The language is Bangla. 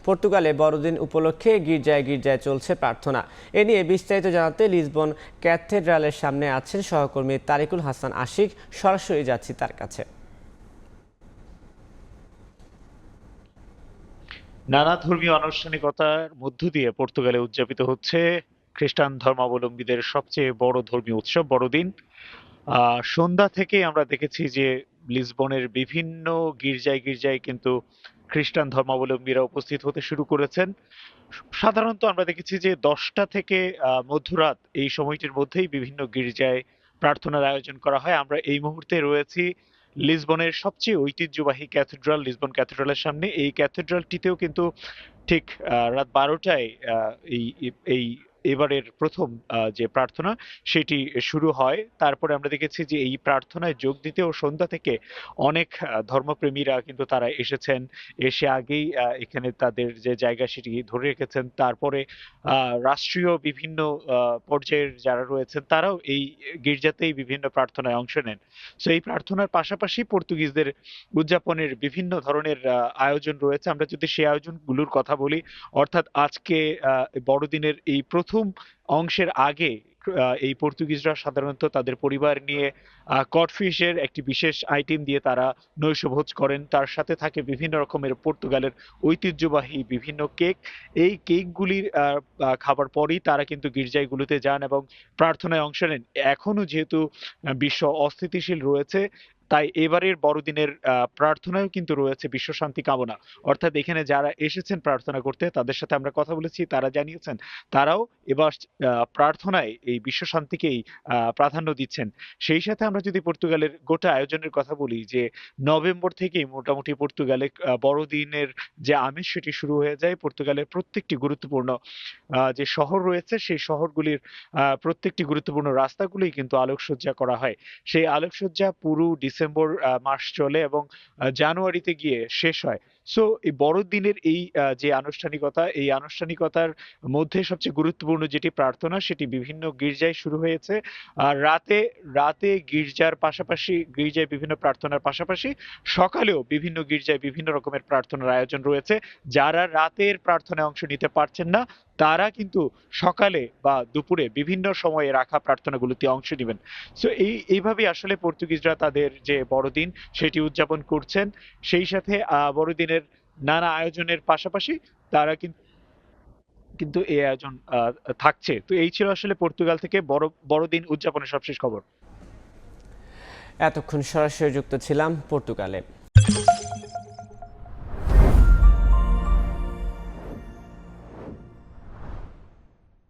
পর্তুগালে বড়দিন উপলক্ষে গির্জায় গির্জায় চলছে প্রার্থনা। এ নিয়ে বিস্তারিত জানাতে লিসবন ক্যাথেড্রালের সামনে আছেন সহকর্মী তারিকুল হাসান আশিক। সরাসরি যাচ্ছি তার কাছে। নানা ধর্মীয় আনুষ্ঠানিকতার মধ্য দিয়ে পর্তুগালে উদযাপিত হচ্ছে খ্রিস্টান ধর্মাবলম্বীদের সবচেয়ে বড় ধর্মীয় উৎসব বড়দিন। সন্ধ্যা থেকে আমরা দেখেছি যে লিসবনের বিভিন্ন গির্জায় গির্জায় কিন্তু খ্রিস্টান ধর্মাবলম্বীরা উপস্থিত হতে শুরু করেছেন। সাধারণত আমরা দেখেছি যে 10টা থেকে মধ্যরাত এই সময়টির মধ্যেই বিভিন্ন গির্জায় প্রার্থনার আয়োজন করা হয়। আমরা এই মুহূর্তে রয়েছি লিসবনের সবচেয়ে ঐতিহ্যবাহী ক্যাথেড্রাল, লিসবন ক্যাথেড্রালের সামনে। এই ক্যাথেড্রালটিতেও কিন্তু ঠিক রাত 12টায় এই এই এবারের প্রথম যে প্রার্থনা সেটি শুরু হয়। তারপরে আমরা দেখেছি যে এই প্রার্থনায় যোগ দিতেও সন্ধ্যা থেকে অনেক ধর্মপ্রেমীরা কিন্তু তারা এসেছেন। এসে আগেই এখানে তাদের যে জায়গা সেটি ধরে রেখেছেন। তারপরে রাষ্ট্রীয় বিভিন্ন পর্যায়ের যারা রয়েছেন তারাও এই গির্জাতেই বিভিন্ন প্রার্থনায় অংশ নেন। সো এই প্রার্থনার পাশাপাশি পর্তুগিজদের উদযাপনের বিভিন্ন ধরনের আয়োজন রয়েছে। আমরা যদি সেই আয়োজনগুলোর কথা বলি, অর্থাৎ আজকে বড়দিনের এই প্রথম অংশের আগে এই পর্তুগিজরা সাধারণত তাদের পরিবার নিয়ে কডফিশের একটি বিশেষ আইটেম দিয়ে তারা নৈশভোজ করেন। তার সাথে থাকে বিভিন্ন রকমের পর্তুগালের ঐতিহ্যবাহী বিভিন্ন কেক। এই কেকগুলির খাবার পরেই তারা কিন্তু গির্জাগুলোতে যান এবং প্রার্থনায় অংশ নেন। এখনো যেহেতু বিশ্ব অস্থিতিশীল রয়েছে, তাই এবারের বড়দিনের প্রার্থনায়ও কিন্তু রয়েছে বিশ্ব শান্তি কামনা। অর্থাৎ এখানে যারা এসেছেন প্রার্থনা করতে তাদের সাথে আমরা কথা বলেছি, তারা জানিয়েছেন তারাও এবার প্রার্থনায় এই বিশ্ব শান্তিকেই প্রাধান্য দিচ্ছেন। সেই সাথে আমরা যদি পর্তুগালের গোটা আয়োজনের কথা বলি, যে নভেম্বর থেকেই মোটামুটি পর্তুগালে বড়দিনের যে আমেজ সেটি শুরু হয়ে যায়। পর্তুগালের প্রত্যেকটি গুরুত্বপূর্ণ যে শহর রয়েছে সেই শহরগুলির প্রত্যেকটি গুরুত্বপূর্ণ রাস্তাগুলোই কিন্তু আলোকসজ্জা করা হয়। সেই আলোকসজ্জা পুরো ডিসেম্বর মাস চলে এবং জানুয়ারিতে গিয়ে শেষ হয়। সো এই বড়দিনের এই যে আনুষ্ঠানিকতা, এই আনুষ্ঠানিকতার মধ্যে সবচেয়ে গুরুত্বপূর্ণ যেটি প্রার্থনা সেটি বিভিন্ন গির্জায় শুরু হয়েছে। আর রাতে রাতে গির্জার পাশাপাশি গির্জায় বিভিন্ন প্রার্থনার পাশাপাশি সকালেও বিভিন্ন গির্জায় বিভিন্ন রকমের প্রার্থনার আয়োজন রয়েছে। যারা রাতের প্রার্থনায় অংশ নিতে পারছেন না তারা কিন্তু সকালে বা দুপুরে বিভিন্ন সময়ে রাখা প্রার্থনাগুলোতে অংশ নেবেন। সো এইভাবেই আসলে পর্তুগিজরা তাদের যে বড়দিন সেটি উদযাপন করছেন। সেই সাথে বড়দিনের নানা আয়োজনের পাশাপাশি তারা কিন্তু কিন্তু এই আয়োজন থাকছে। তো এই ছিল আসলে পর্তুগাল থেকে বড়দিন উদযাপনের সবশেষ খবর। এতক্ষণ সরাসরি যুক্ত ছিলাম পর্তুগালে।